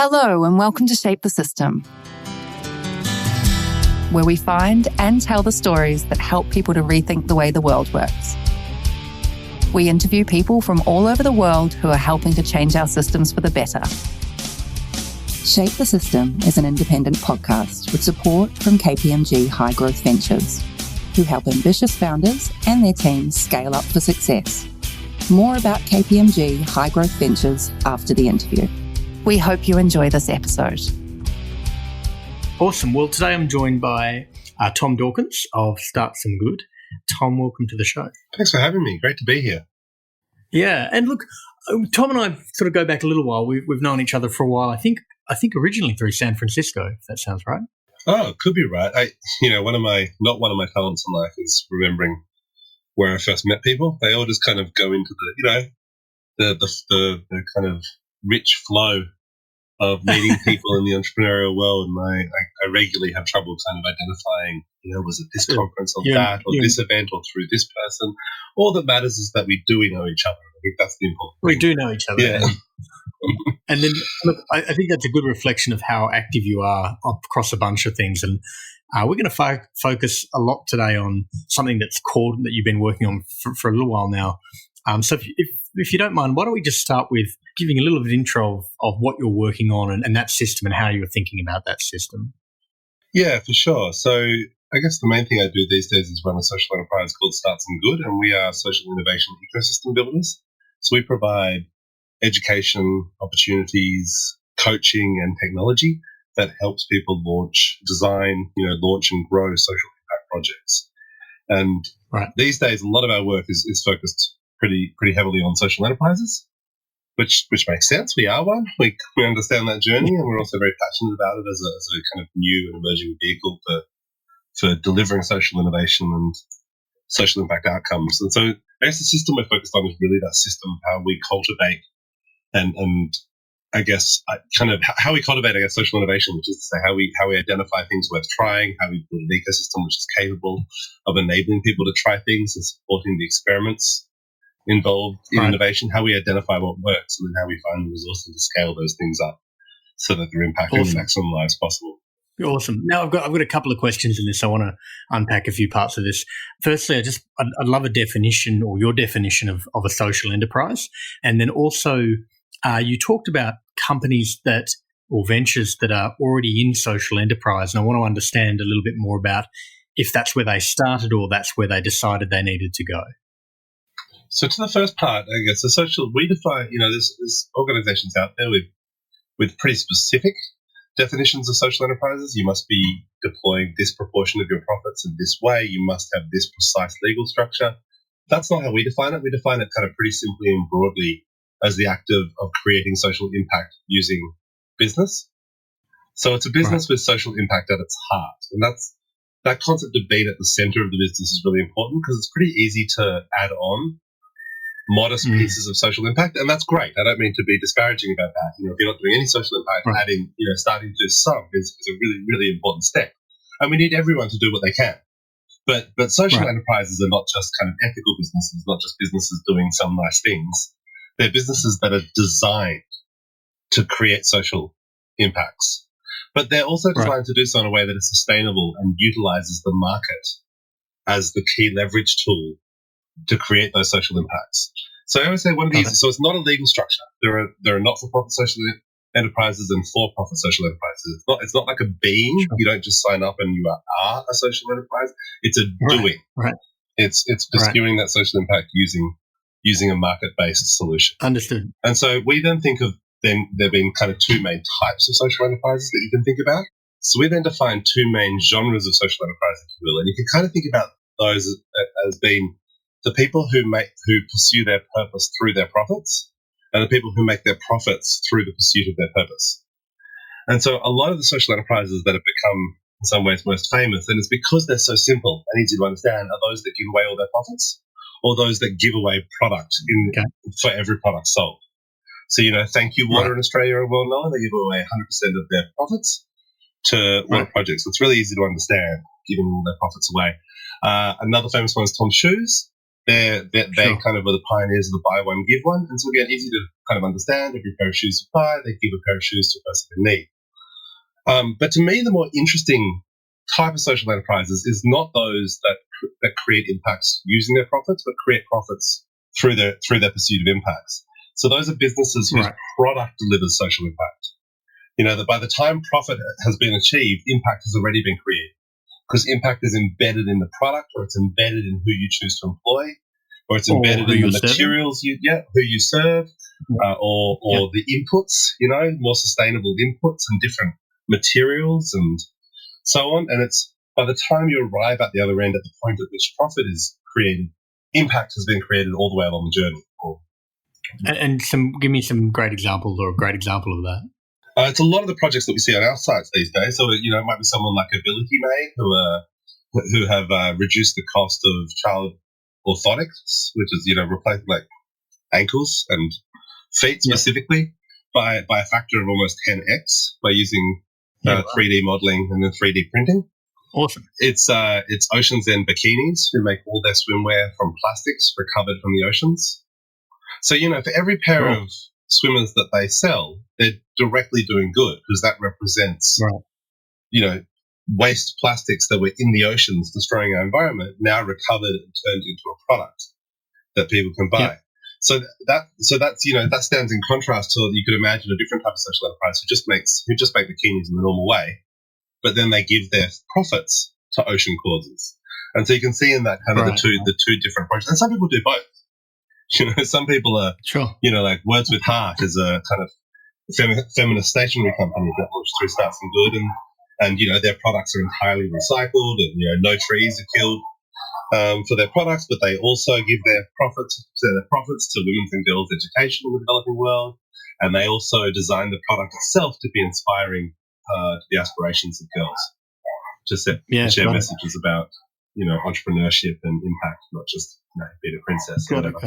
Hello and welcome to Shape the System, where we find and tell the stories that help people to rethink the way the world works. We interview people from all over the world who are helping to change our systems for the better. Shape the System is an independent podcast with support from KPMG High Growth Ventures, who help ambitious founders and their teams scale up for success. More about KPMG High Growth Ventures after the interview. We hope you enjoy this episode. Awesome. Well, today I'm joined by Tom Dawkins of StartSomeGood. Tom, welcome to the show. Thanks for having me. Great to be here. Yeah, and look, Tom and I sort of go back a little while. We've known each other for a while. I think originally through San Francisco, if that sounds right. Oh, it could be right. One of my talents in life is remembering where I first met people. They all just kind of go into the kind of rich flow of meeting people in the entrepreneurial world, and I regularly have trouble kind of identifying, was it this conference or that, or this event, or through this person. All that matters is that we know each other. I think that's the important thing. We do know each other. Yeah. And then, look, I think that's a good reflection of how active you are across a bunch of things. And we're going to focus a lot today on something that you've been working on for a little while now. So if you don't mind, why don't we just start with giving a little bit of intro of what you're working on and that system and how you're thinking about that system? Yeah, for sure. So I guess the main thing I do these days is run a social enterprise called StartSomeGood, and we are social innovation ecosystem builders. So we provide education, opportunities, coaching, and technology that helps people launch and grow social impact projects. And These days, a lot of our work is focused pretty heavily on social enterprises, which makes sense. We are one. We understand that journey, and we're also very passionate about it as a kind of new and emerging vehicle for delivering social innovation and social impact outcomes. And so I guess the system we're focused on is really that system of how we cultivate and I guess kind of how we cultivate, social innovation, which is to say how we identify things worth trying, how we build an ecosystem which is capable of enabling people to try things and supporting the experiments involved in innovation, how we identify what works, and then how we find the resources to scale those things up so that they're impacting the maximum lives possible. Awesome. Now I've got a couple of questions in this. I want to unpack a few parts of this. Firstly, I'd love a definition or your definition of a social enterprise, and then also you talked about companies or ventures that are already in social enterprise, and I want to understand a little bit more about if that's where they started or that's where they decided they needed to go. So to the first part, I guess we define, there's organizations out there with pretty specific definitions of social enterprises. You must be deploying this proportion of your profits in this way. You must have this precise legal structure. That's not how we define it. We define it kind of pretty simply and broadly as the act of creating social impact using business. So it's a business with social impact at its heart. And that concept of being at the center of the business is really important because it's pretty easy to add on modest pieces of social impact, and that's great. I don't mean to be disparaging about that. If you're not doing any social impact, adding, starting to do some is a really, really important step. And we need everyone to do what they can. But social enterprises are not just kind of ethical businesses, not just businesses doing some nice things. They're businesses that are designed to create social impacts. But they're also designed to do so in a way that is sustainable and utilizes the market as the key leverage tool to create those social impacts. So I always say one of these, so it's not a legal structure. There are not-for-profit social enterprises and for-profit social enterprises. It's not like a being. Sure. You don't just sign up and you are a social enterprise. It's a doing. Right. It's pursuing that social impact using a market-based solution. Understood. And so we then think of there being kind of two main types of social enterprises that you can think about. So we then define two main genres of social enterprise, if you will. And you can kind of think about those as being the people who pursue their purpose through their profits, and the people who make their profits through the pursuit of their purpose. And so a lot of the social enterprises that have become, in some ways, most famous, and it's because they're so simple and easy to understand, are those that give away all their profits or those that give away product for every product sold. So, Thank You Water in Australia are well known. They give away 100% of their profits to water projects. So it's really easy to understand, giving all their profits away. Another famous one is Tom's Shoes. They Sure. kind of were the pioneers of the buy one, give one. And so again, easy to kind of understand. Every pair of shoes you buy, they give a pair of shoes to a person in need. But to me, the more interesting type of social enterprises is not those that create impacts using their profits, but create profits through their pursuit of impacts. So those are businesses whose product delivers social impact. You know, that by the time profit has been achieved, impact has already been created, because impact is embedded in the product, or it's embedded in who you choose to employ, or it's embedded in the materials who you serve, or the inputs, you know, more sustainable inputs and different materials and so on. And it's by the time you arrive at the other end, at the point at which profit is created, impact has been created all the way along the journey. And give me some great examples, or a great example of that. It's a lot of the projects that we see on our sites these days. So, you know, it might be someone like Ability Made who have reduced the cost of child orthotics, which is, you know, replacing like ankles and feet specifically by a factor of almost 10x by using 3D modeling and then 3D printing. Awesome. It's Ocean's End Bikinis, who make all their swimwear from plastics recovered from the oceans. So, you know, for every pair of swimmers that they sell, they're directly doing good, because that represents, you know, waste plastics that were in the oceans destroying our environment, now recovered and turned into a product that people can buy. Yep. So that's, you know, that stands in contrast to, you could imagine a different type of social enterprise who just make bikinis in the normal way, but then they give their profits to ocean causes. And so you can see in that kind of the two different approaches. And some people do both. You know, some people are, you know, like Words with Heart is a kind of feminist stationery company that launched through StartSomeGood, and you know, their products are entirely recycled, and you know, no trees are killed for their products, but they also give their profits to women's and girls' education in the developing world, and they also design the product itself to be inspiring to the aspirations of girls, to share messages about, you know, entrepreneurship and impact, not just, you know, being a princess or whatever.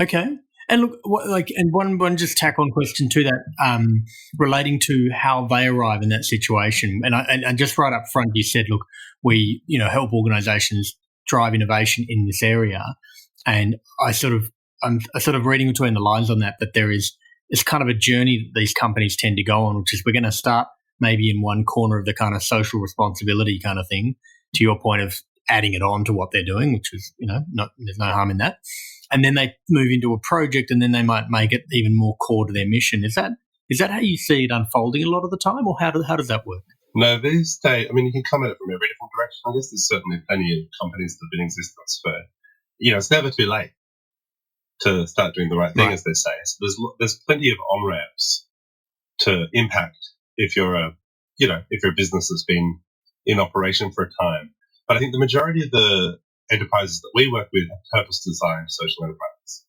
Okay. And look, one just tack on question to that, relating to how they arrive in that situation. And just right up front, you said, look, we, you know, help organisations drive innovation in this area. And I'm sort of reading between the lines on that it's kind of a journey that these companies tend to go on, which is we're going to start maybe in one corner of the kind of social responsibility kind of thing, to your point of adding it on to what they're doing, which is, you know, there's no harm in that. And then they move into a project, and then they might make it even more core to their mission. Is that how you see it unfolding a lot of the time, or how does that work? No, these days, I mean, you can come at it from every different direction. I guess there's certainly plenty of companies that have been in existence for, you know, it's never too late to start doing the right thing, as they say. So there's plenty of on-ramps to impact if you're a business that's been in operation for a time. But I think the majority of the enterprises that we work with are purpose-designed social enterprises.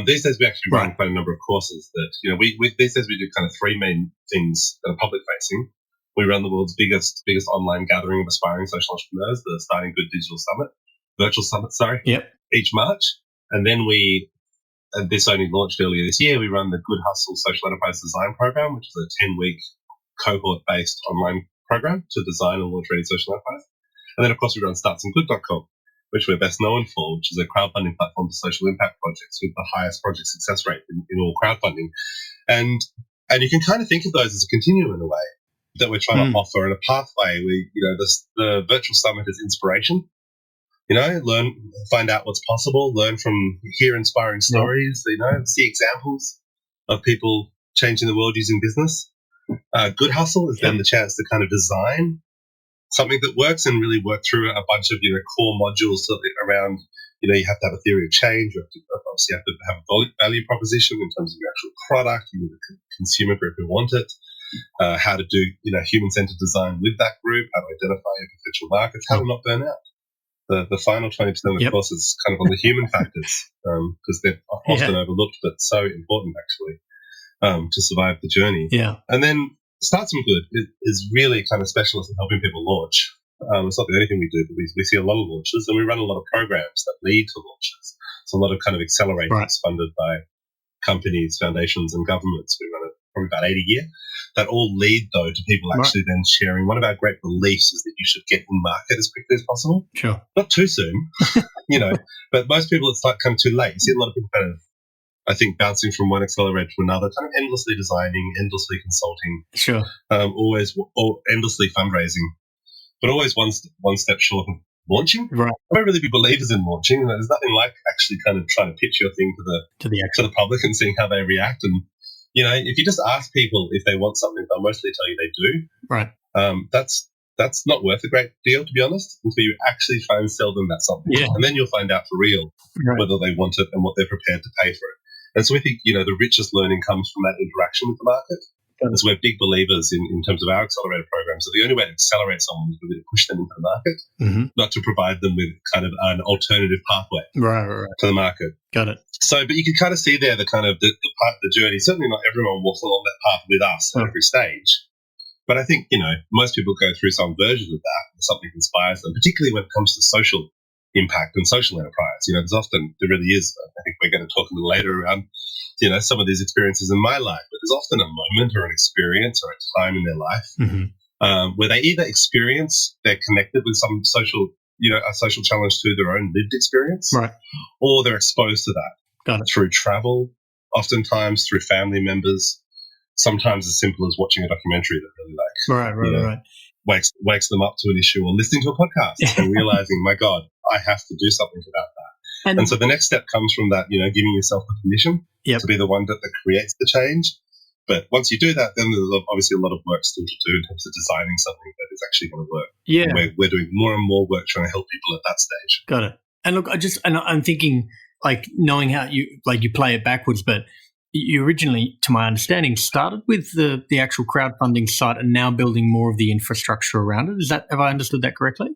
These days we actually run quite a number of courses that, you know, these days we do kind of three main things that are public-facing. We run the world's biggest online gathering of aspiring social entrepreneurs, the Starting Good Virtual Summit, each March. And then this only launched earlier this year, we run the Good Hustle Social Enterprise Design Program, which is a 10-week cohort-based online program to design and launch ready social enterprise. And then, of course, we run StartSomeGood.com, which we're best known for, which is a crowdfunding platform for social impact projects with the highest project success rate in all crowdfunding. And you can kind of think of those as a continuum in a way that we're trying to offer, and a pathway where, you know, the virtual summit is inspiration. You know, find out what's possible, hear inspiring stories, you know, see examples of people changing the world using business. Good Hustle is then the chance to kind of design something that works and really work through a bunch of, you know, core modules around, you know, you have to have a theory of change, you have to have a value proposition in terms of your actual product, you need a consumer group who want it, how to do, you know, human-centered design with that group, how to identify your potential markets, how to not burn out. The final 20%, of course, is kind of on the human factors, because they're often overlooked, but so important actually to survive the journey. Yeah. And then StartSomeGood is really kind of specialist in helping people launch. It's not the only thing we do, but we see a lot of launches, and we run a lot of programs that lead to launches. So a lot of kind of accelerators funded by companies, foundations, and governments. We run a probably about 8 a year, that all lead, though, to people actually then sharing. One of our great beliefs is that you should get in market as quickly as possible. Sure. Not too soon, but most people, it's like kind of too late. You see a lot of people kind of, I think, bouncing from one accelerator to another, kind of endlessly designing, endlessly consulting, Sure. always endlessly fundraising, but always one step short of launching. Right. I don't really be believers in launching. There's nothing like actually kind of trying to pitch your thing to the public and seeing how they react. And if you just ask people if they want something, they'll mostly tell you they do. Right. That's not worth a great deal, to be honest, until you actually try and sell them that something. Yeah. And then you'll find out for real whether they want it and what they're prepared to pay for it. And so we think, the richest learning comes from that interaction with the market. And so we're big believers in terms of our accelerator programs. So the only way to accelerate someone is really to push them into the market, not to provide them with kind of an alternative pathway to the market. Got it. So, but you can kind of see there the kind of the part of the journey. Certainly not everyone walks along that path with us at every stage. But I think, most people go through some version of that, and something inspires them, particularly when it comes to social impact and social enterprise. There really is, I think we're going to talk a little later around, some of these experiences in my life, but there's often a moment or an experience or a time in their life where they either experience, they're connected with some social, a social challenge through their own lived experience, or they're exposed to that through travel, oftentimes through family members, sometimes as simple as watching a documentary that really Right. wakes them up to an issue, or listening to a podcast and realizing, my God, I have to do something about that. And so the next step comes from that, giving yourself the permission to be the one that creates the change. But once you do that, then there's obviously a lot of work still to do in terms of designing something that is actually going to work. Yeah. And we're doing more and more work trying to help people at that stage. Got it. And look, I'm thinking, knowing how you play it backwards, but you originally, to my understanding, started with the actual crowdfunding site and now building more of the infrastructure around it. Have I understood that correctly?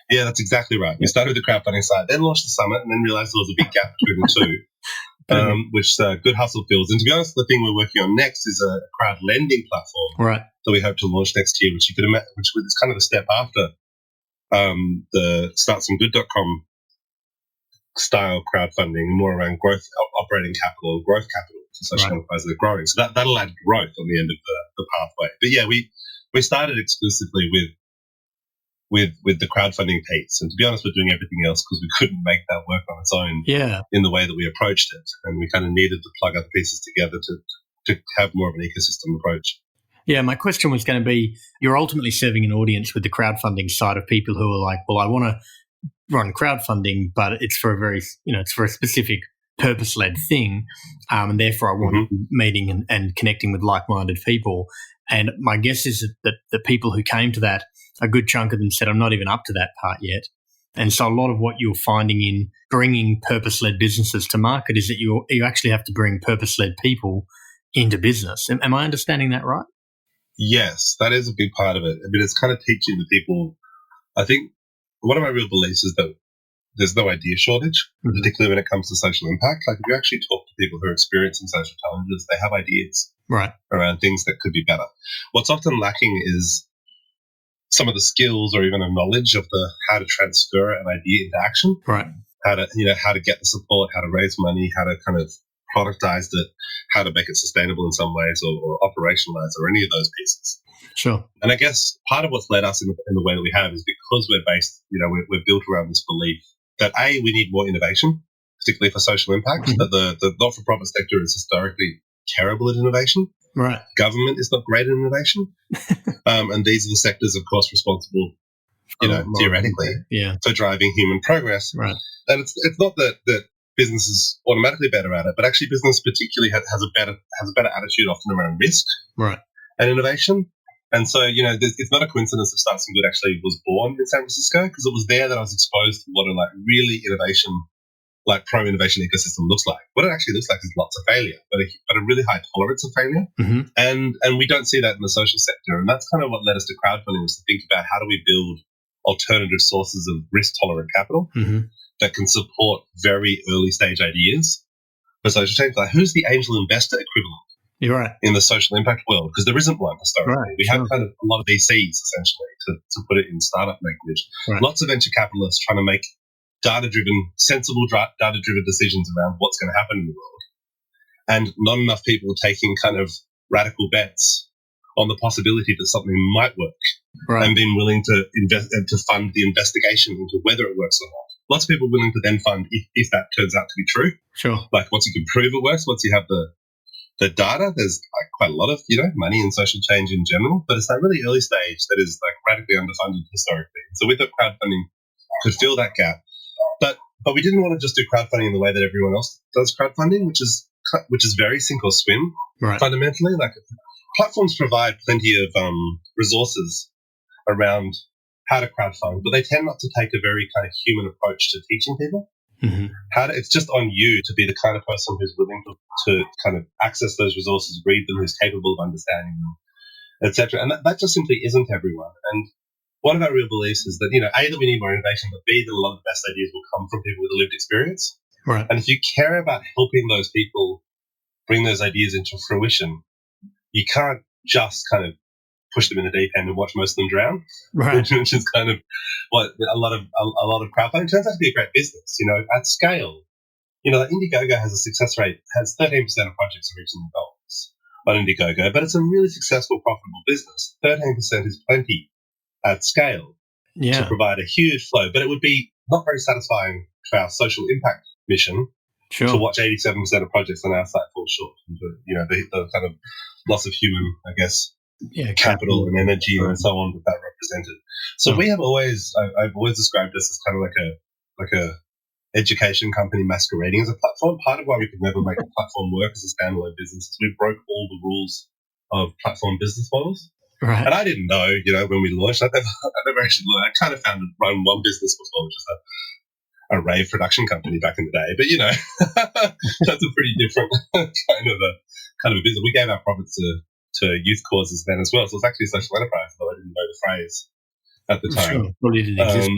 Yeah, that's exactly right. We started with the crowdfunding site, then launched the summit, and then realized there was a big gap between the two, which good hustle fills. And to be honest, the thing we're working on next is a crowd lending platform that we hope to launch next year, which you could imagine, which is kind of a step after the StartSomeGood.com style crowdfunding, more around growth, operating capital, and growth capital for social enterprises that are growing. So that'll add growth on the end of the pathway. But yeah, we started exclusively with the crowdfunding piece. And to be honest, we're doing everything else because we couldn't make that work on its own in the way that we approached it. And we kind of needed to plug other pieces together to have more of an ecosystem approach. Yeah, my question was going to be, you're ultimately serving an audience with the crowdfunding side of people who are like, well, I want to run crowdfunding, but it's for it's for a specific purpose-led thing. And therefore I want to be meeting and connecting with like-minded people. And my guess is that the people who came to that, a good chunk of them said, I'm not even up to that part yet. And so a lot of what you're finding in bringing purpose-led businesses to market is that you actually have to bring purpose-led people into business. Am I understanding that right? Yes, that is a big part of it. I mean, it's kind of teaching the people. I think one of my real beliefs is that there's no idea shortage, particularly when it comes to social impact. Like if you actually talk to people who are experiencing social challenges, they have ideas around things that could be better. What's often lacking is some of the skills or even a knowledge of how to transfer an idea into action. Right. How to get the support, how to raise money, how to kind of productize it, how to make it sustainable in some ways or operationalize or any of those pieces. Sure. And I guess part of what's led us in the way that we have is because we're based, we're built around this belief that we need more innovation, particularly for social impact, that the not-for-profit sector is historically terrible at innovation. Right. Government is not great at innovation. And these are the sectors, of course, responsible, theoretically, for driving human progress. Right. And it's not that business is automatically better at it, but actually business particularly has a better attitude often around risk and innovation. And so, it's not a coincidence that StartSomeGood actually was born in San Francisco, because it was there that I was exposed to what a really innovation, pro-innovation ecosystem looks like. What it actually looks like is lots of failure, but a really high tolerance of failure. And we don't see that in the social sector. And that's kind of what led us to crowdfunding, was to think about how do we build alternative sources of risk-tolerant capital that can support very early-stage ideas for social change. Like, who's the angel investor equivalent? You're right. In the social impact world, because there isn't one historically. Right, we have kind of a lot of VCs, essentially, to put it in startup language. Right. Lots of venture capitalists trying to make sensible data-driven decisions around what's going to happen in the world. And not enough people taking kind of radical bets on the possibility that something might work, Right. and being willing to invest and to fund the investigation into whether it works or not. Lots of people willing to then fund if that turns out to be true. Sure. Like once you can prove it works, once you have the data, there's like quite a lot of money in social change in general, but it's that really early stage that is like radically underfunded historically. So we thought crowdfunding could fill that gap, but we didn't want to just do crowdfunding in the way that everyone else does crowdfunding, which is very sink or swim. Right. Fundamentally, like platforms provide plenty of resources around how to crowdfund, but they tend not to take a very kind of human approach to teaching people. Mm-hmm. It's just on you to be the kind of person who's willing to kind of access those resources, read them, who's capable of understanding them, etc. And that just simply isn't everyone. And one of our real beliefs is that, A, that we need more innovation, but B, that a lot of the best ideas will come from people with a lived experience. Right. And if you care about helping those people bring those ideas into fruition, you can't just kind of push them in the deep end and watch most of them drown, Right. which is kind of what a lot of crowdfunding turns out to be a great business. At scale, like Indiegogo has a success rate, has 13% of projects reaching their goals on Indiegogo, but it's a really successful, profitable business. 13% is plenty at scale to provide a huge flow, but it would be not very satisfying to our social impact mission to watch 87% of projects on our site fall short. The kind of loss of human, I guess, capital and energy and so on that represented. So we have I've always described this as kind of like a education company masquerading as a platform. Part of why we could never make a platform work as a standalone business is we broke all the rules of platform business models. Right. And I didn't know, when we launched, I never actually learned. I kind of run one business before, which was a rave production company back in the day. But, that's a pretty different kind of a business. We gave our profits to youth causes then as well. So it was actually a social enterprise, though I didn't know the phrase at the time. Sure. Probably didn't exist.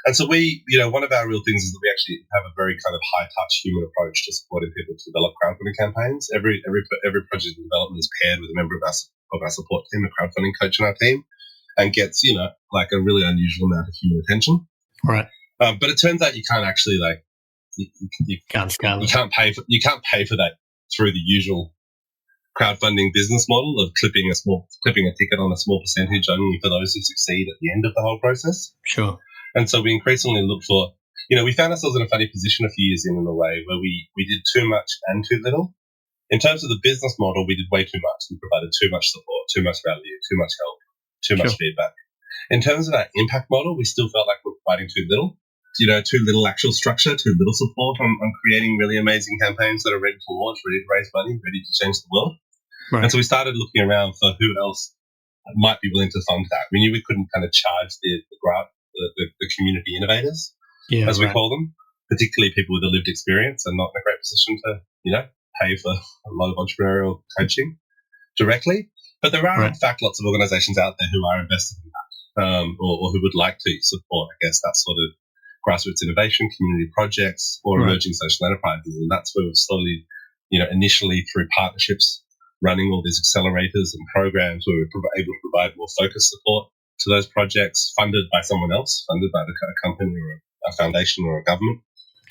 And so we, one of our real things is that we actually have a very kind of high-touch human approach to supporting people to develop crowdfunding campaigns. Every project in development is paired with a member of our support team, a crowdfunding coach in our team, and gets, like a really unusual amount of human attention. Right. But it turns out you can't actually you can't scale it. You can't pay for that through the usual crowdfunding business model of clipping a ticket on a small percentage only for those who succeed at the end of the whole process. Sure. And so we increasingly look for, we found ourselves in a funny position a few years in a way where we did too much and too little. In terms of the business model, we did way too much. We provided too much support, too much value, too much help, too much feedback. In terms of our impact model, we still felt like we're providing too little. Too little actual structure, too little support on creating really amazing campaigns that are ready to launch, ready to raise money, ready to change the world. Right. And so we started looking around for who else might be willing to fund that. We knew we couldn't kind of charge the community innovators, as we call them, particularly people with a lived experience and not in a great position to, pay for a lot of entrepreneurial coaching directly. But there are, in fact, lots of organizations out there who are invested in that, or who would like to support, I guess, that sort of grassroots innovation, community projects, or emerging social enterprises. And that's where we've slowly, initially through partnerships, running all these accelerators and programs where we're able to provide more focused support to those projects funded by someone else, funded by a company or a foundation or a government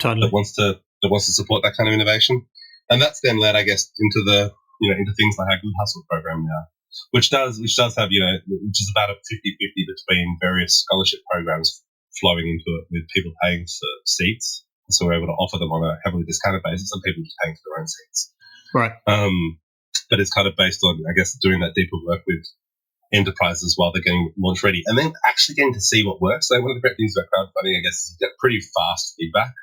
that wants to support that kind of innovation. And that's then led, I guess, into into things like our Good Hustle program now, which does have, which is about a 50-50 between various scholarship programs flowing into it with people paying for seats. So we're able to offer them on a heavily discounted basis and people just paying for their own seats. Right. But it's kind of based on, I guess, doing that deeper work with enterprises while they're getting launch ready and then actually getting to see what works. So one of the great things about crowdfunding, I guess, is you get pretty fast feedback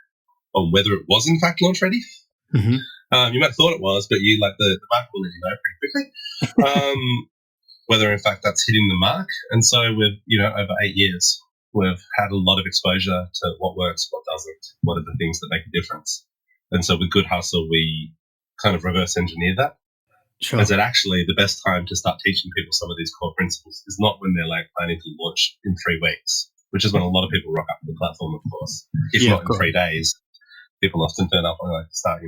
on whether it was in fact launch ready. Mm-hmm. You might have thought it was, but the market will let you know pretty quickly whether in fact that's hitting the mark. And so we've, over 8 years, we've had a lot of exposure to what works, what doesn't, what are the things that make a difference. And so with Good Hustle, we kind of reverse engineer that. Sure. Is that actually the best time to start teaching people some of these core principles is not when they're planning to launch in 3 weeks, which is when a lot of people rock up to the platform, of course. If not in 3 days, people often turn up and start,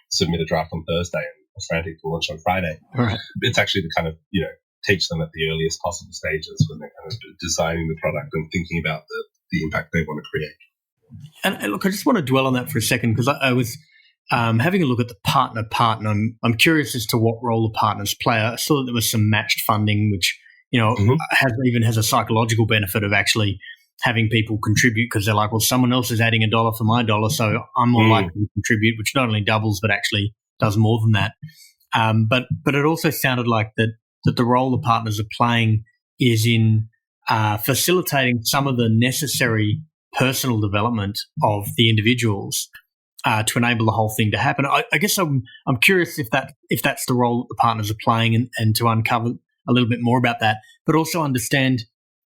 submit a draft on Thursday and are frantic to launch on Friday. Right. It's actually the kind of, teach them at the earliest possible stages when they're kind of designing the product and thinking about the impact they want to create. And look, I just want to dwell on that for a second because I was having a look at the partner part, and I'm curious as to what role the partners play. I saw that there was some matched funding, which has a psychological benefit of actually having people contribute because they're like, well, someone else is adding $1 for my dollar, so I'm more likely to contribute, which not only doubles but actually does more than that. But it also sounded like that the role the partners are playing is in facilitating some of the necessary personal development of the individuals to enable the whole thing to happen. I guess I'm curious if that's the role that the partners are playing, and to uncover a little bit more about that, but also understand,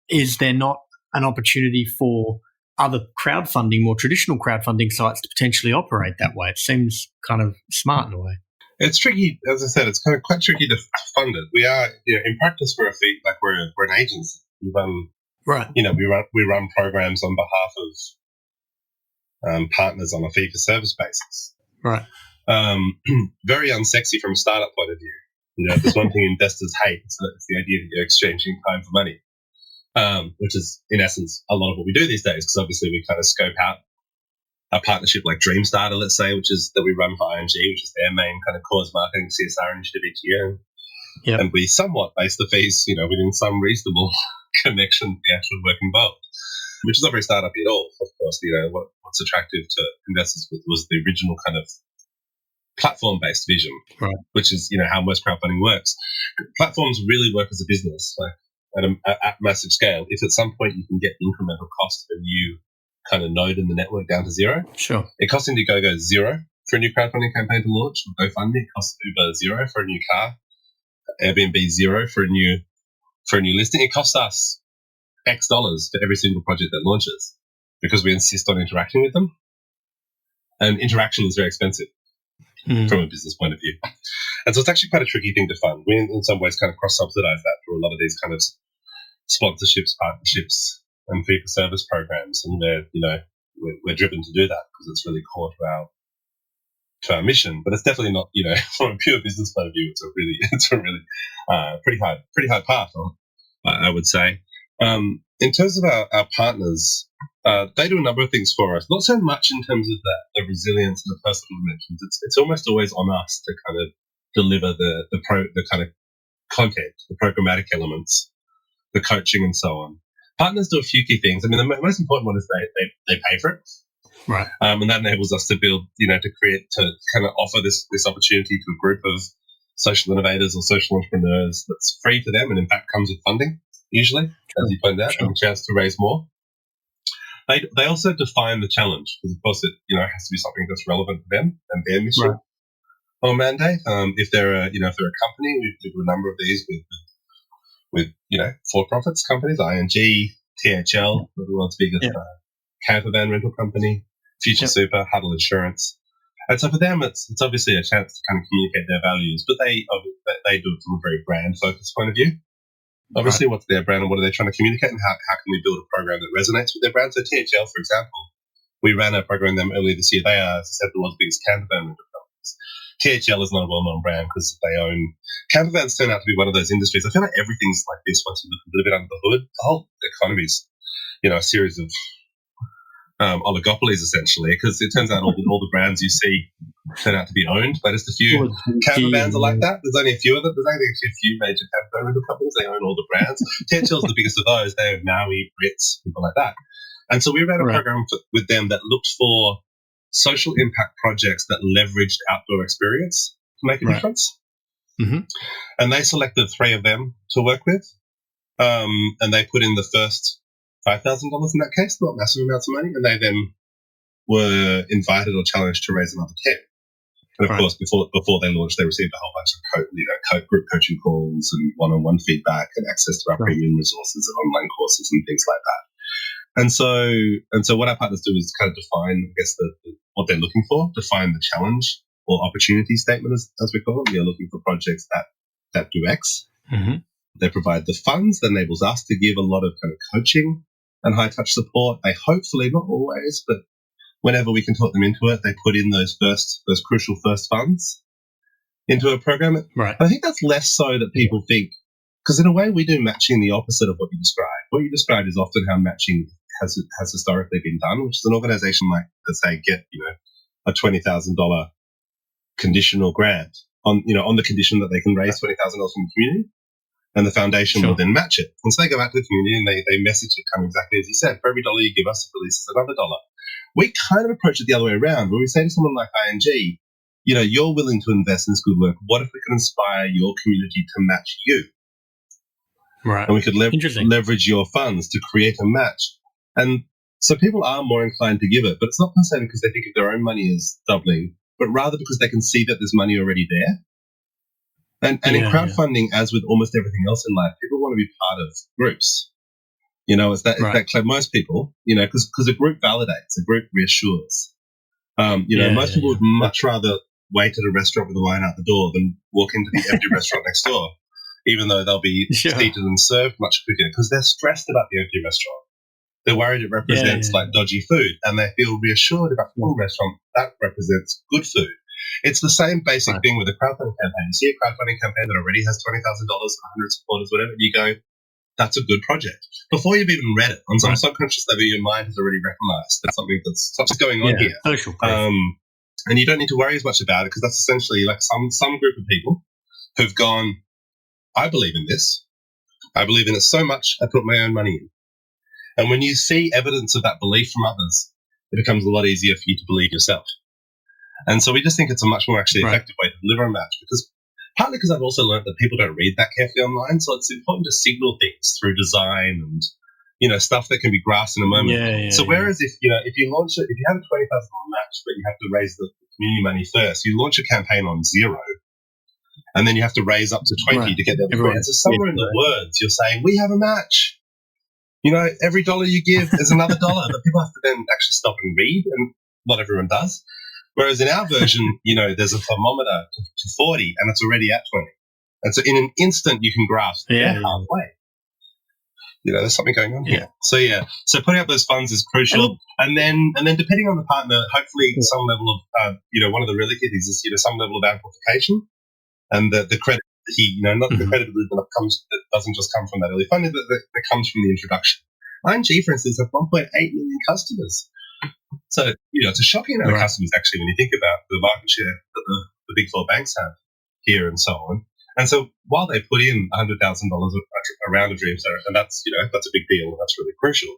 is there not an opportunity for other crowdfunding, more traditional crowdfunding sites to potentially operate that way? It seems kind of smart in a way. It's tricky, as I said. It's kind of quite tricky to fund it. We are, in practice, we're an agency. We run, we run programs on behalf of partners on a fee for service basis. Right. Very unsexy from a startup point of view. If there's one thing investors hate, it's the idea that you're exchanging time for money, which is in essence a lot of what we do these days. Because obviously we kind of scope out a partnership like Dreamstarter, let's say, which is that we run for ING, which is their main kind of cause marketing CSR initiative each year. Yep. And we somewhat base the fees, within some reasonable connection to the actual work involved, which is not very startup-y at all. Of course, what's attractive to investors was the original kind of platform-based vision, right, which is, how most crowdfunding works. Platforms really work as a business, like at massive scale. If at some point you can get incremental cost of a new kind of node in the network down to zero. Sure. It costs Indiegogo $0 for a new crowdfunding campaign to launch. GoFundMe, it costs Uber $0 for a new car. Airbnb $0 for a new listing. It costs us X dollars for every single project that launches because we insist on interacting with them. And interaction is very expensive from a business point of view. And so it's actually quite a tricky thing to fund. We, in some ways, kind of cross-subsidize that through a lot of these kind of sponsorships, partnerships, and fee-for-service programs. And we're driven to do that because it's really core to our mission. But it's definitely not, from a pure business point of view, it's a really pretty hard path, I would say. In terms of our partners, they do a number of things for us. Not so much in terms of the resilience and the personal dimensions. It's almost always on us to kind of deliver the kind of content, the programmatic elements, the coaching, and so on. Partners do a few key things. I mean, the most important one is they pay for it, right? And that enables us to build, to kind of offer this opportunity to a group of social innovators or social entrepreneurs that's free to them, and in fact comes with funding usually, as you pointed out, and a chance to raise more. They also define the challenge because, of course, it has to be something that's relevant to them and their mission or mandate. If they're a company, we do a number of these with for-profits companies, ING, THL, the world's biggest camper van rental company, Future Super, Huddle Insurance. And so for them, it's obviously a chance to kind of communicate their values, but they do it from a very brand-focused point of view. Obviously, what's their brand and what are they trying to communicate, and how can we build a program that resonates with their brand? So THL, for example, we ran a program with them earlier this year. They are, as I said, the world's biggest camper van rental companies. THL is not a well-known brand because they own camper vans. Turn out to be one of those industries. I feel like everything's like this once you look a little bit under the hood. The whole economy's, a series of oligopolies essentially, because it turns out all the brands you see turn out to be owned by just a few camper vans are like that. There's only a few of them. There's only actually a few major camper van rental companies. They own all the brands. THL is the biggest of those. They own Maui, Brits, people like that. And so we ran a program with them that looked for social impact projects that leveraged outdoor experience to make a difference. Mm-hmm. And they selected 3 of them to work with. And they put in the first $5,000 in that case, not massive amounts of money. And they then were invited or challenged to raise another 10. And of course, before they launched, they received a whole bunch of group coaching calls and one-on-one feedback and access to our premium resources and online courses and things like that. And so what our partners do is kind of define, I guess, what they're looking for, define the challenge or opportunity statement, as we call them. They're looking for projects that do X. Mm-hmm. They provide the funds that enables us to give a lot of kind of coaching and high-touch support. They hopefully, not always, but whenever we can talk them into it, they put in those crucial first funds into a program. Right. I think that's less so that people think, because in a way we do matching the opposite of what you described. What you described is often how matching has historically been done, which is an organization might, let's say, get a $20,000 conditional grant on the condition that they can raise $20,000 from the community, and the foundation will then match it. And so they go out to the community and they message it kind of exactly as you said. For every dollar you give us, it releases another dollar. We kind of approach it the other way around. When we say to someone like ING, you're willing to invest in this good work. What if we can inspire your community to match you? Right. And we could leverage your funds to create a match. And so people are more inclined to give it, but it's not necessarily because they think of their own money as doubling, but rather because they can see that there's money already there. And in crowdfunding, as with almost everything else in life, people want to be part of groups. It's that most people, because a group validates, a group reassures. Most people would much rather wait at a restaurant with a line out the door than walk into the empty restaurant next door, even though they'll be seated and served much quicker because they're stressed about the empty restaurant. They're worried it represents like dodgy food, and they feel reassured about the full restaurant that represents good food. It's the same basic thing with a crowdfunding campaign. You see a crowdfunding campaign that already has $20,000, 100 supporters, whatever, and you go, that's a good project. Before you've even read it, on some subconscious level, your mind has already recognized that's something's going on here. Social proof. And you don't need to worry as much about it because that's essentially like some group of people who've gone, I believe in this. I believe in it so much, I put my own money in. And when you see evidence of that belief from others, it becomes a lot easier for you to believe yourself. And so we just think it's a much more actually effective way to deliver a match partly because I've also learned that people don't read that carefully online. So it's important to signal things through design and, stuff that can be grasped in a moment. So whereas if you launch it, if you have a $20,000 match, but you have to raise the community money first, you launch a campaign on 0, and then you have to raise up to 20 to get the other 20. So somewhere in the words, you're saying, we have a match. Every dollar you give is another dollar, but people have to then actually stop and read, and not everyone does. Whereas in our version, there's a thermometer to 40 and it's already at 20. And so in an instant, you can grasp halfway. There's something going on here. So putting up those funds is crucial. And then depending on the partner, hopefully some level of, one of the really key things is, some level of amplification and the credit, not the credibility that doesn't just come from that early funding, but that comes from the introduction. ING, for instance, have 1.8 million customers. So, it's a shocking amount of customers, actually, when you think about the market share that the big four banks have here and so on. And so while they put in $100,000 around a dream center, and that's a big deal and that's really crucial,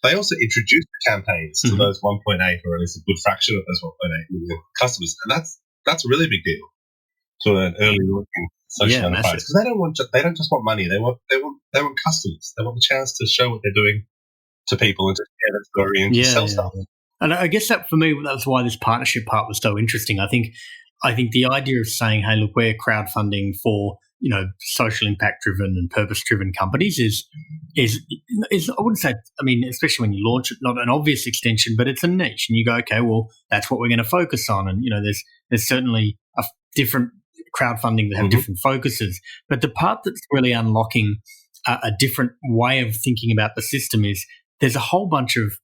they also introduced campaigns to those 1.8 or at least a good fraction of those 1.8 million customers. And that's a really big deal to an early launching social enterprise. Because they don't just want money, they want customers. They want the chance to show what they're doing to people and to share their story and to sell stuff. And I guess that for me, that's why this partnership part was so interesting. I think the idea of saying, hey, look, we're crowdfunding for, social impact driven and purpose driven companies is I wouldn't say, especially when you launch it, not an obvious extension, but it's a niche. And you go, okay, well, that's what we're going to focus on. And, there's certainly a different crowdfunding that have different focuses. But the part that's really unlocking a different way of thinking about the system is there's a whole bunch of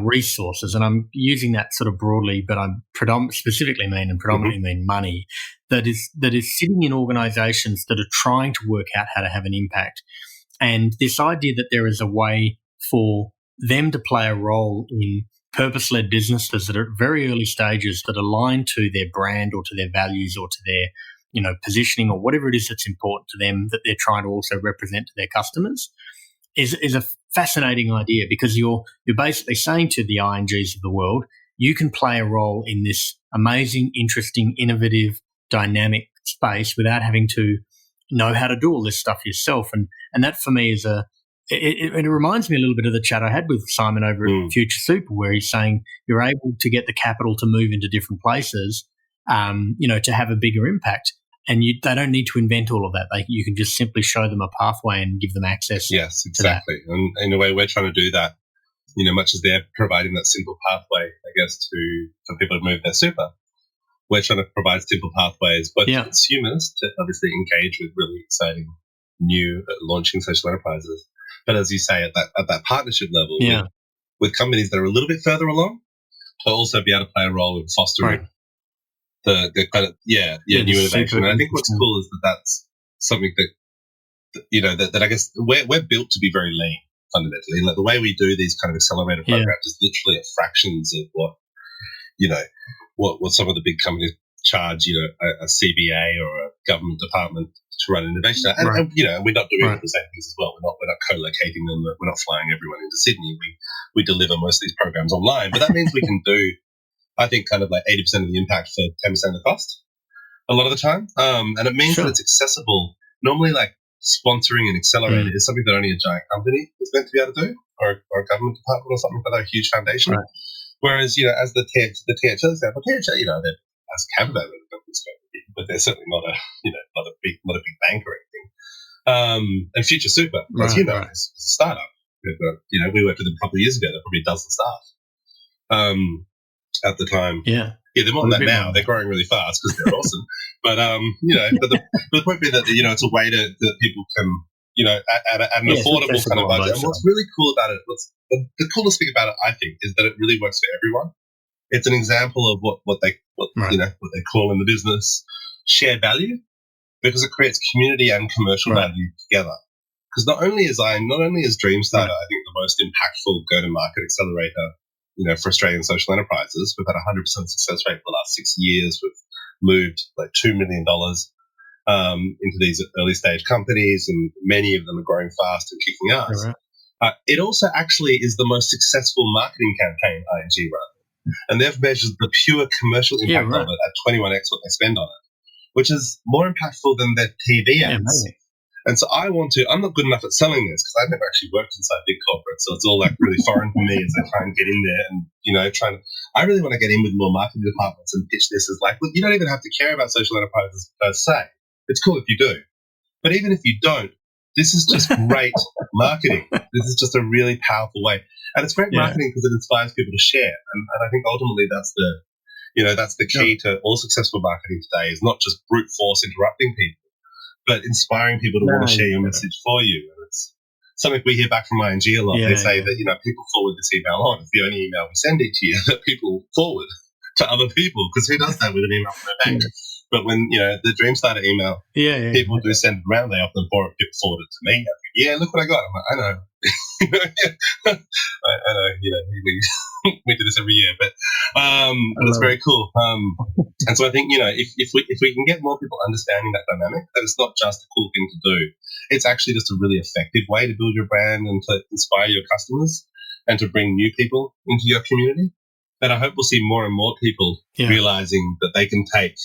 resources, and I'm using that sort of broadly, but I'm predominantly mean money that is sitting in organisations that are trying to work out how to have an impact. And this idea that there is a way for them to play a role in purpose-led businesses that are at very early stages that align to their brand or to their values or to their positioning or whatever it is that's important to them that they're trying to also represent to their customers is a fascinating idea, because you're basically saying to the INGs of the world, you can play a role in this amazing, interesting, innovative, dynamic space without having to know how to do all this stuff yourself. And that for me is it reminds me a little bit of the chat I had with Simon over at Future Super, where he's saying you're able to get the capital to move into different places, to have a bigger impact. And they don't need to invent all of that. You can just simply show them a pathway and give them access. Yes, exactly. And in a way, we're trying to do that, much as they're providing that simple pathway, I guess, for people to move their super. We're trying to provide simple pathways, both to consumers to obviously engage with really exciting new launching social enterprises. But as you say, at that partnership level with companies that are a little bit further along, to also be able to play a role in fostering the kind of new innovation. And I think what's cool is that's something that I guess we're built to be very lean fundamentally. Like the way we do these kind of accelerator programs is literally at fractions of what some of the big companies charge, a CBA or a government department to run innovation. And we're not doing all the same things as well. We're not co-locating them. We're not flying everyone into Sydney. We deliver most of these programs online. But that means we can do, I think, kind of like 80% of the impact for 10% of the cost a lot of the time. And it means that it's accessible. Normally, like sponsoring an accelerator is something that only a giant company is meant to be able to do, or a government department or something like that, a huge foundation. Right. Whereas, as the THL example, THL, they're as Canada, but they're certainly not a big bank or anything. And Future Super, as you know, is a startup. We worked with them a couple of years ago. They're probably a dozen staff at the time. Yeah, they're more than that now. They're growing really fast because they're awesome. But but the point being that it's a way that people can at an affordable kind of budget. And what's really cool about it, the coolest thing about it, I think, is that it really works for everyone. It's an example of what they call in the business shared value, because it creates community and commercial value together. Because not only is DreamStarter, I think, the most impactful go-to-market accelerator, for Australian social enterprises. We've had a 100% success rate for the last 6 years. We've moved like $2 million into these early stage companies, and many of them are growing fast and kicking ass. Right. It also actually is the most successful marketing campaign ING run. And they've measured the pure commercial impact of it at 21x what they spend on it, which is more impactful than their TV ads. And so I'm not good enough at selling this because I've never actually worked inside big corporate. So it's all like really foreign for me as I try and get in there and, I really want to get in with more marketing departments and pitch this as like, look, you don't even have to care about social enterprises per se. It's cool if you do. But even if you don't, this is just great marketing. This is just a really powerful way. And it's great marketing because it inspires people to share. And I think ultimately that's the key to all successful marketing today, is not just brute force interrupting people, but inspiring people to want to share your message for you. And it's something we hear back from ING a lot. They say that, people forward this email on. It's the only email we send each year that people forward to other people, because who does that with an email from their bank? But when, the DreamStarter email, people do send it around, they often forward it to me. Look what I got. I'm like, I know. I know, we do this every year, but it's very cool. And so I think, if we can get more people understanding that dynamic, that it's not just a cool thing to do, it's actually just a really effective way to build your brand and to inspire your customers and to bring new people into your community, then I hope we'll see more and more people realizing that they can take,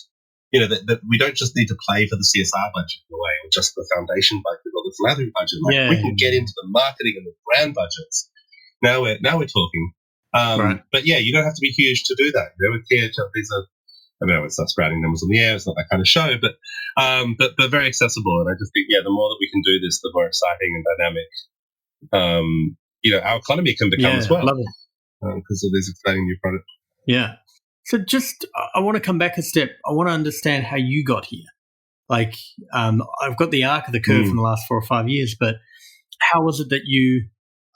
that we don't just need to play for the CSR budget in a way, or just the foundation budget or the philanthropy budget. We can get into the marketing and the brand budgets. Now we're talking. But you don't have to be huge to do that. With THL, I know it's not sprouting numbers on the air. It's not that kind of show, but very accessible. And I just think, the more that we can do this, the more exciting and dynamic, our economy can become as well. Love it. Because of this exciting new product. Yeah. So I want to come back a step. I want to understand how you got here. Like, I've got the arc of the curve from the last 4 or 5 years, but how was it that you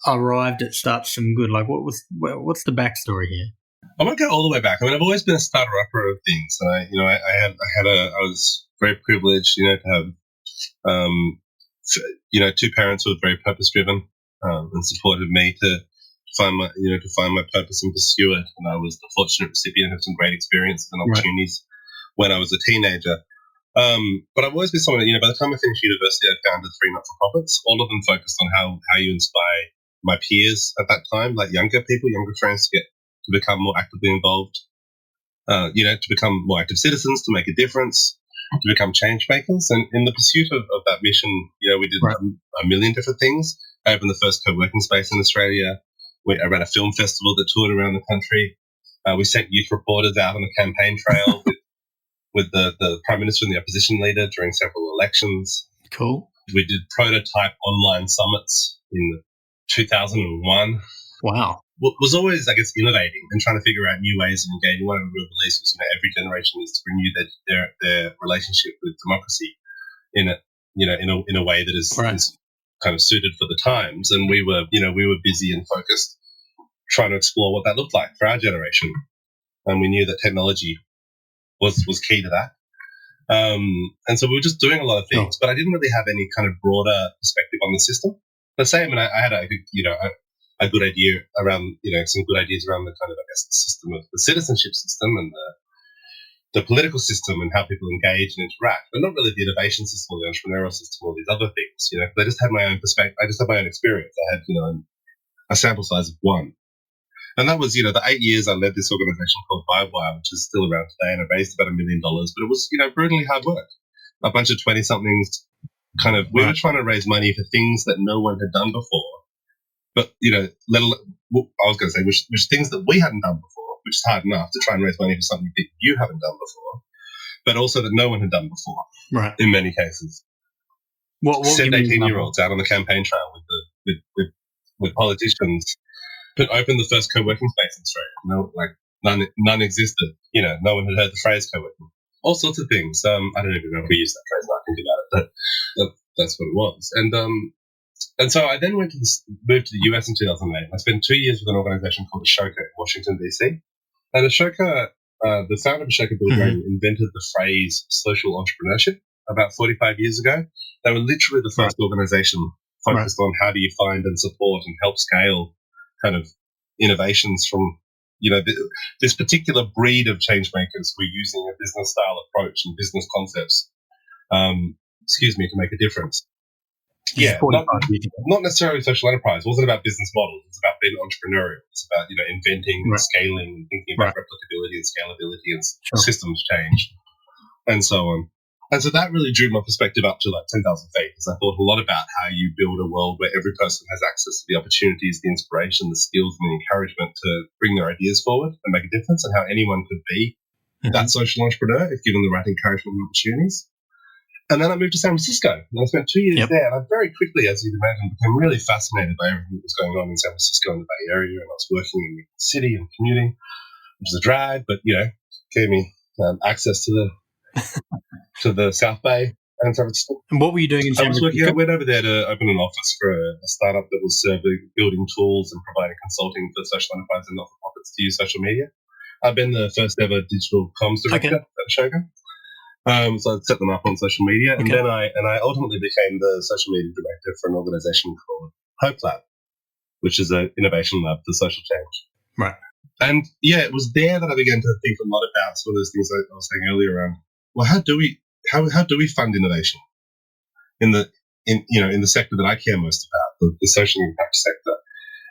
arrived at StartSomeGood? Like, what's the backstory here? I won't go all the way back. I mean, I've always been a starter-upper of things. And I was very privileged, to have, 2 parents who were very purpose-driven and supported me to find my purpose and pursue it. And I was the fortunate recipient of some great experiences and opportunities when I was a teenager. But I've always been someone that, by the time I finished university, I founded 3 not-for-profits, all of them focused on how you inspire my peers at that time, like younger friends, to become more actively involved, to become more active citizens, to make a difference, to become change makers. And in the pursuit of that mission, we did a million different things. I opened the first co-working space in Australia. I ran a film festival that toured around the country. We sent youth reporters out on the campaign trail with the Prime Minister and the opposition leader during several elections. Cool. We did prototype online summits in 2001. Wow. Was always, I guess, innovating and trying to figure out new ways of engaging. One of the real beliefs was, every generation needs to renew their relationship with democracy in a way that is kind of suited for the times. And we were busy and focused trying to explore what that looked like for our generation. And we knew that technology was key to that. And so we were just doing a lot of things, but I didn't really have any kind of broader perspective on the system. Let's say, I had a good idea around, some good ideas around the kind of, I guess, the system of the citizenship system and the political system and how people engage and interact, but not really the innovation system or the entrepreneurial system or these other things. I just had my own perspective. I just had my own experience. I had, a sample size of one. And that was, the 8 years I led this organization called Firewire, which is still around today, and I raised about $1 million. But it was, brutally hard work. A bunch of 20-somethings we were trying to raise money for things that no one had done before. But, I was going to say, which things that we hadn't done before, which is hard enough to try and raise money for something that you haven't done before, but also that no one had done before, right? In many cases. Send 18-year-olds out on the campaign trail with politicians, but open the first co-working space in Australia. None existed. No one had heard the phrase co-working. All sorts of things. I don't even know if we use that phrase now, I think about it, but that's what it was. And so I then moved to the US in 2008. I spent 2 years with an organization called Ashoka in Washington, D.C. And Ashoka, the founder of Ashoka, Bill Graham, invented the phrase social entrepreneurship about 45 years ago. They were literally the first organization focused on how do you find and support and help scale kind of innovations from, this particular breed of change makers who are using a business style approach and business concepts, to make a difference. Yeah, not necessarily social enterprise. It wasn't about business models. It's about being entrepreneurial. It's about, inventing and scaling and thinking about replicability and scalability and systems change and so on. And so that really drew my perspective up to 10,000 feet, because I thought a lot about how you build a world where every person has access to the opportunities, the inspiration, the skills, and the encouragement to bring their ideas forward and make a difference, and how anyone could be that social entrepreneur if given the right encouragement and opportunities. And then I moved to San Francisco, and I spent 2 years there, and I very quickly, as you'd imagine, became really fascinated by everything that was going on in San Francisco and the Bay Area, and I was working in the city and commuting, which is a drag, but, gave me access to the South Bay and San Francisco. And what were you doing in San Francisco? I went over there to open an office for a startup that was building tools and providing consulting for social enterprises and not-for-profits to use social media. I've been the first ever digital comms director at Ashoka. So I'd set them up on social media, and then I ultimately became the social media director for an organization called Hope Lab, which is an innovation lab for social change. Right. And it was there that I began to think a lot about some of those things I was saying earlier around. Well, how do we fund innovation in the sector that I care most about, the social impact sector,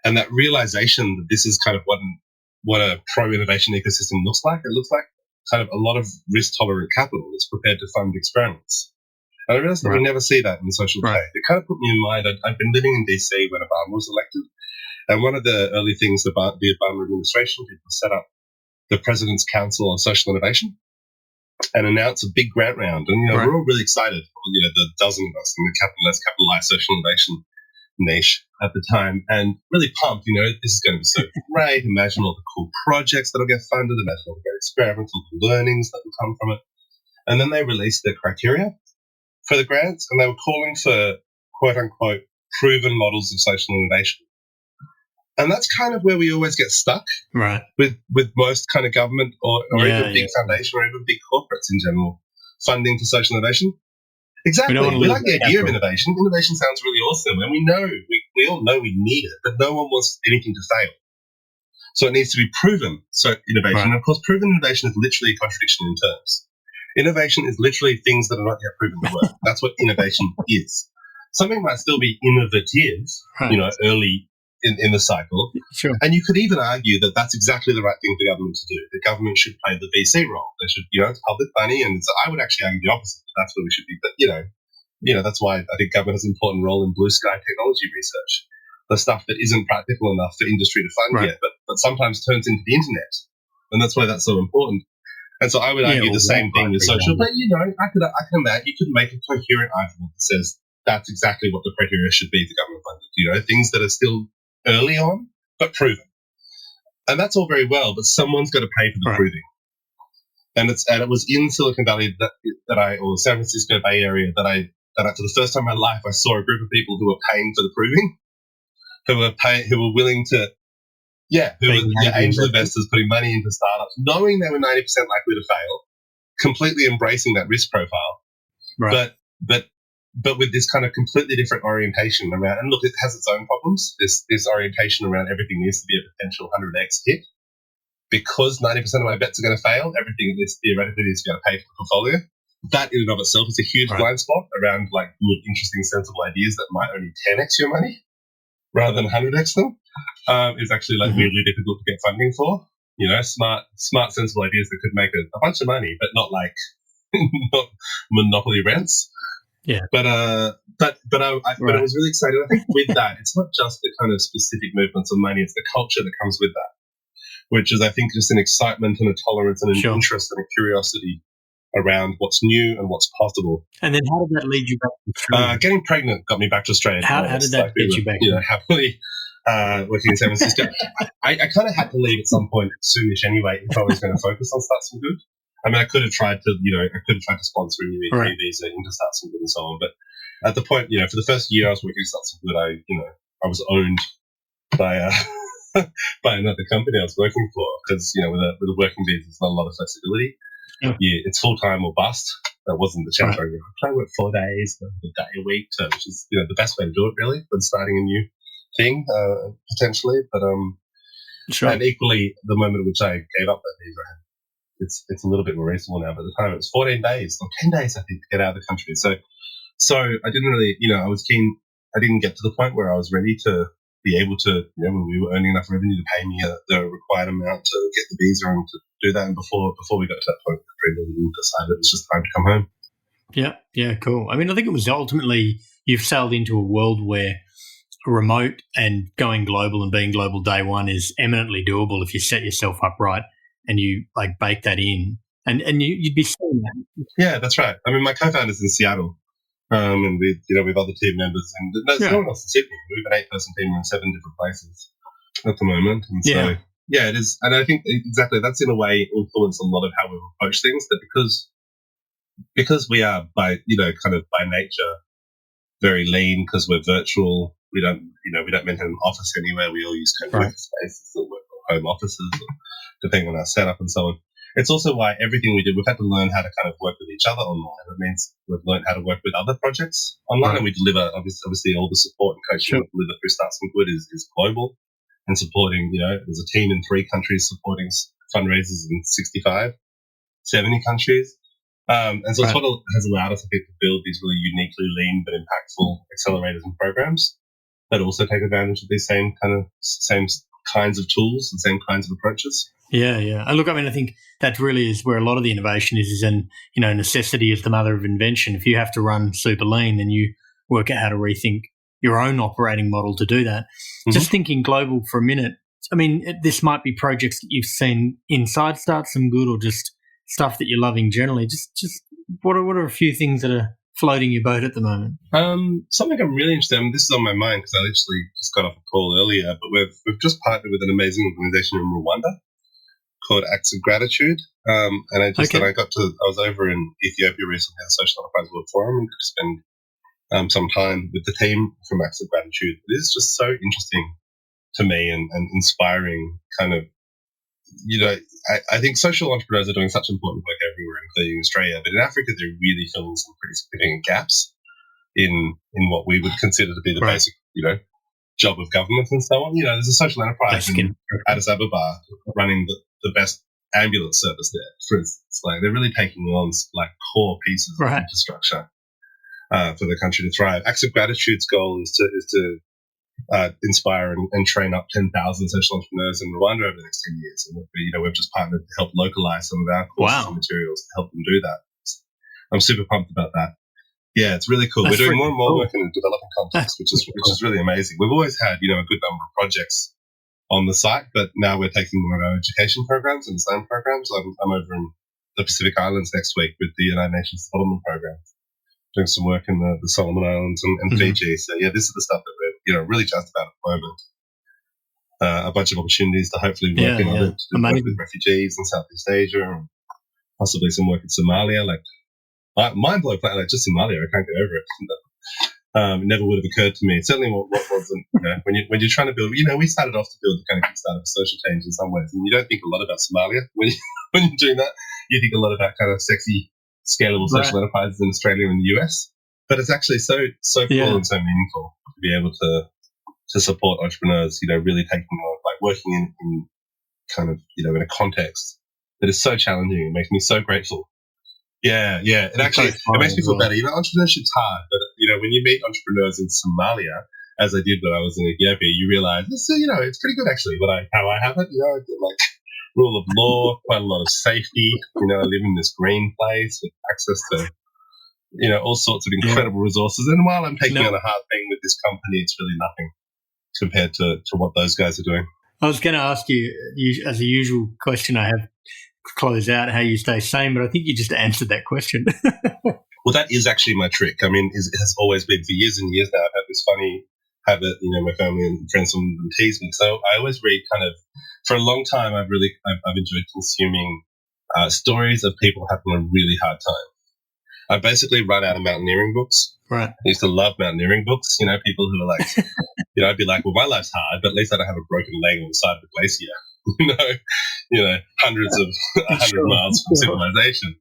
and that realization that this is kind of what a pro-innovation ecosystem looks like. It looks like kind of a lot of risk-tolerant capital that's prepared to fund experiments. And I realized that we never see that in the social trade. It kind of put me in mind. I'd been living in DC when Obama was elected, and one of the early things the Obama administration did was set up the President's Council on Social Innovation and announce a big grant round. And, we're all really excited, the dozen of us in the less capitalized social innovation niche at the time, and really pumped, this is going to be so great. Imagine all the cool projects that'll get funded, imagine all the great experiments, all the learnings that will come from it. And then they released their criteria for the grants, and they were calling for quote unquote proven models of social innovation. And that's kind of where we always get stuck, right? With most kind of government or even big foundation or even big corporates in general funding for social innovation. Exactly. We like the idea of innovation. Innovation sounds really awesome, and we all know we need it, but no one wants anything to fail. So it needs to be proven. So innovation, and of course, proven innovation is literally a contradiction in terms. Innovation is literally things that are not yet proven to work. That's what innovation is. Something might still be innovative, early in the cycle. Sure. And you could even argue that that's exactly the right thing for government to do. The government should play the VC role. They should, it's public money, and I would actually argue the opposite. That's what we should be. But, that's why I think government has an important role in blue sky technology research. The stuff that isn't practical enough for industry to fund yet, but sometimes turns into the internet. And that's why that's so important. And so I would argue the same thing with social. But, I can imagine you could make a coherent argument that says that's exactly what the criteria should be for government funded. Things that are still early on, but proven. And that's all very well, but someone's got to pay for the proving. And it was in Silicon Valley or San Francisco Bay Area that for the first time in my life, I saw a group of people who were paying for the proving, who were willing to, who were angel investors putting money into startups, knowing they were 90% likely to fail, completely embracing that risk profile. Right. But with this kind of completely different orientation around, and look, it has its own problems. This orientation around everything needs to be a potential 100x hit. because 90% of my bets are going to fail, everything at least theoretically is going to pay for the portfolio. That in and of itself is a huge blind spot around like good, interesting, sensible ideas that might only 10x your money rather than 100x them. Is actually like weirdly difficult to get funding for. You know, smart, sensible ideas that could make a bunch of money, but not like not monopoly rents. Yeah. But it was really exciting. I think with that, it's not just the kind of specific movements of money; it's the culture that comes with that, which is, I think, just an excitement and a tolerance and an interest and a curiosity around what's new and what's possible. And then how did that lead you back to Australia? Getting pregnant got me back to Australia. How did that get you back? You know, happily working in San Francisco. I kind of had to leave at some point soonish anyway if I was going to focus on StartSomeGood. I mean, I could have tried to sponsor a new E3 visa into StartSomeGood and so on. But at the point, you know, for the first year I was working at StartSomeGood, I was owned by by another company I was working for because, you know, with a working visa, there's not a lot of flexibility. Yeah, it's full time or bust. That wasn't the challenge. Right. I try to work 4 days, a day a week, which is, you know, the best way to do it really when starting a new thing potentially. But and equally, the moment at which I gave up that visa, it's a little bit more reasonable now. But at the time, it was 14 days or 10 days, I think, to get out of the country. So I didn't really, you know, I was keen. I didn't get to the point where I was ready to be able to, you know, when we were earning enough revenue to pay me the required amount to get the visa and to do that. And before we got to that point, we decided it was just time to come home. Yeah, cool. I mean, I think it was ultimately you've sailed into a world where remote and going global and being global day one is eminently doable if you set yourself up right and you like bake that in, and you'd be seeing that. Yeah, that's right. I mean, my co-founder's in Seattle. And with other team members, and there's no one else in Sydney. We have an 8-person team in 7 different places at the moment, and so it is. And I think exactly that's in a way influenced a lot of how we approach things. That because we are by nature very lean, because we're virtual. We don't maintain an office anywhere. We all use co-working spaces or work from home offices, depending on our setup and so on. It's also why everything we do, we've had to learn how to kind of work with each other online. It means we've learned how to work with other projects online, and we deliver, obviously, all the support and coaching we deliver through StartSomeGood is global and supporting, you know, there's a team in 3 countries supporting fundraisers in 70 countries. And so it's what has allowed us, I think, to build these really uniquely lean but impactful accelerators and programs that also take advantage of these same kinds of tools and same kinds of approaches. Yeah. And look, I mean, I think that really is where a lot of the innovation is, and, you know, necessity is the mother of invention. If you have to run super lean, then you work out how to rethink your own operating model to do that. Mm-hmm. Just thinking global for a minute, I mean, this might be projects that you've seen inside StartSomeGood or just stuff that you're loving generally. Just what are a few things that are floating your boat at the moment? Something I'm really interested in, this is on my mind because I literally just got off a call earlier, but we've just partnered with an amazing organization in Rwanda called Acts of Gratitude. And I was over in Ethiopia recently at the Social Enterprise World Forum and got to spend some time with the team from Acts of Gratitude. It is just so interesting to me and inspiring kind of, you know, I think social entrepreneurs are doing such important work everywhere, including Australia, but in Africa, they're really filling some pretty significant gaps in what we would consider to be the basic, you know, job of government and so on. You know, there's a social enterprise in Addis Ababa running the best ambulance service there, for instance. Like, they're really taking on like core pieces of infrastructure for the country to thrive. Acts of Gratitude's goal is to inspire and train up 10,000 social entrepreneurs in Rwanda over the next 10 years. And we've just partnered to help localize some of our courses and materials to help them do that. I'm super pumped about that. Yeah, it's really cool. We're doing more and more work in a developing context, which is really amazing. We've always had, you know, a good number of projects on the site, but now we're taking more of our education programs and design programs. I'm over in the Pacific Islands next week with the United Nations Development Program, doing some work in the Solomon Islands and Fiji. So yeah, this is the stuff that we're, you know, really jazzed about at the moment. A bunch of opportunities to hopefully work work with refugees in Southeast Asia, and possibly some work in Somalia. Like, mind blowing, like just Somalia, I can't get over it. It never would have occurred to me. Certainly, what wasn't, you know, when you're trying to build, you know, we started off to build the kind of kickstart of social change in some ways, and you don't think a lot about Somalia when you're doing that. You think a lot about kind of sexy, scalable social enterprises in Australia and the US, but it's actually so cool and so meaningful to be able to support entrepreneurs, you know, really taking on, like, working in kind of, in a context that is so challenging. It makes me so grateful. Yeah. It actually, it makes me feel better. Entrepreneurship's hard, but, when you meet entrepreneurs in Somalia, as I did when I was in Ethiopia, you realize, it's pretty good actually, how I have it. I get like rule of law, quite a lot of safety. I live in this green place with access to, all sorts of incredible resources. And while I'm taking on a hard thing with this company, it's really nothing compared to what those guys are doing. I was going to ask you, as a usual question I have to close out, how you stay sane, but I think you just answered that question. Well, that is actually my trick. I mean, it has always been for years and years now. I've had this funny habit, my family and friends from tease me. So I always read for a long time, I've enjoyed consuming stories of people having a really hard time. I basically run out of mountaineering books. Right. I used to love mountaineering books, people who are like, I'd be like, well, my life's hard, but at least I don't have a broken leg on the side of a glacier, hundreds of 100 miles from civilization.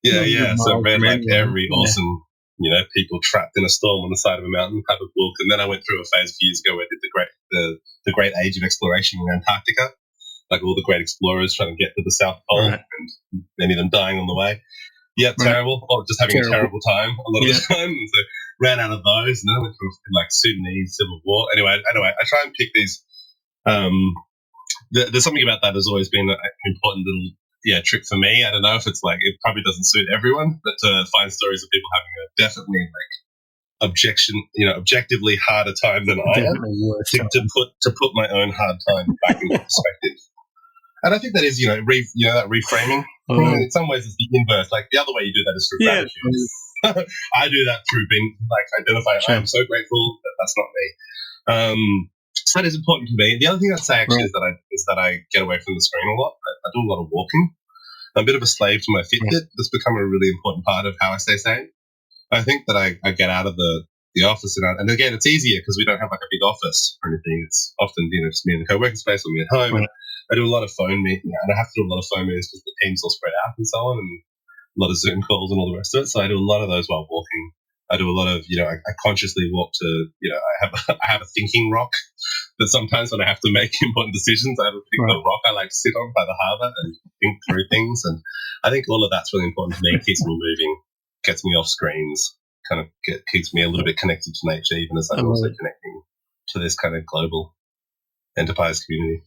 Yeah. So I read like every awesome, people trapped in a storm on the side of a mountain type of book. And then I went through a phase a few years ago where I did the great age of exploration in Antarctica, like all the great explorers trying to get to the South Pole and many of them dying on the I terrible. Or just having a terrible time a lot of the time. And so ran out of those. And then I went through like Sudanese civil war. Anyway, I try and pick these. There's something about that has always been an important little trick for me. I don't know if it's like, it probably doesn't suit everyone, but to find stories of people having a definitely like objectively harder time than I am, to put my own hard time back into perspective. And I think that is, that reframing. In some ways, it's the inverse. Like the other way you do that is through gratitude. I do that through being like identifying. I am so grateful that that's not me. So that is important to me. The other thing I'd say actually is that I get away from the screen a lot. I do a lot of walking. I'm a bit of a slave to my Fitbit. That's become a really important part of how I stay sane. I think that I get out of the office and again, it's easier because we don't have like a big office or anything. It's often just me in the co-working space or me at home. And I do a lot of phone meetings, and I have to do a lot of phone meetings because the team's all spread out and so on, and a lot of Zoom calls and all the rest of it. So I do a lot of those while walking. I do a lot of, I consciously walk to, I have a thinking rock that sometimes when I have to make important decisions, I have a particular rock I like to sit on by the harbour and think through things. And I think all of that's really important to me. It keeps me moving, gets me off screens, kind of keeps me a little bit connected to nature, even as I'm also connecting to this kind of global enterprise community.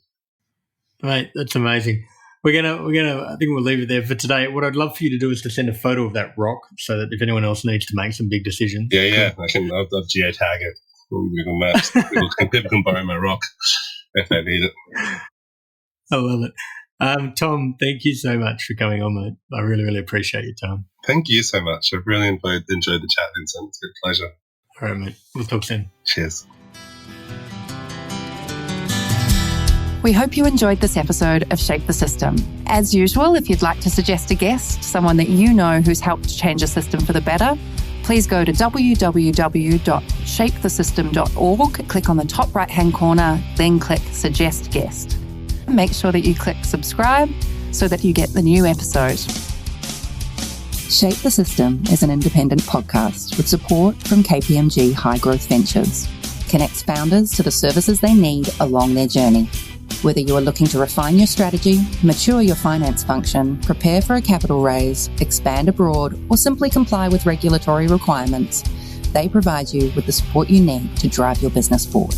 Right, that's amazing. We're gonna. I think we'll leave it there for today. What I'd love for you to do is to send a photo of that rock, so that if anyone else needs to make some big decisions, I can. I'll geotag it on Google Maps. People can borrow my rock if they need it. I love it. Tom, thank you so much for coming on, mate. I really, really appreciate your time. Thank you so much. I've really enjoyed the chat, Vincent. It's been a pleasure. All right, mate. We'll talk soon. Cheers. We hope you enjoyed this episode of Shape the System. As usual, if you'd like to suggest a guest, someone that you know who's helped change a system for the better, please go to www.shapethesystem.org, click on the top right-hand corner, then click Suggest Guest. Make sure that you click subscribe so that you get the new episode. Shape the System is an independent podcast with support from KPMG High Growth Ventures. Connects founders to the services they need along their journey. Whether you are looking to refine your strategy, mature your finance function, prepare for a capital raise, expand abroad, or simply comply with regulatory requirements, they provide you with the support you need to drive your business forward.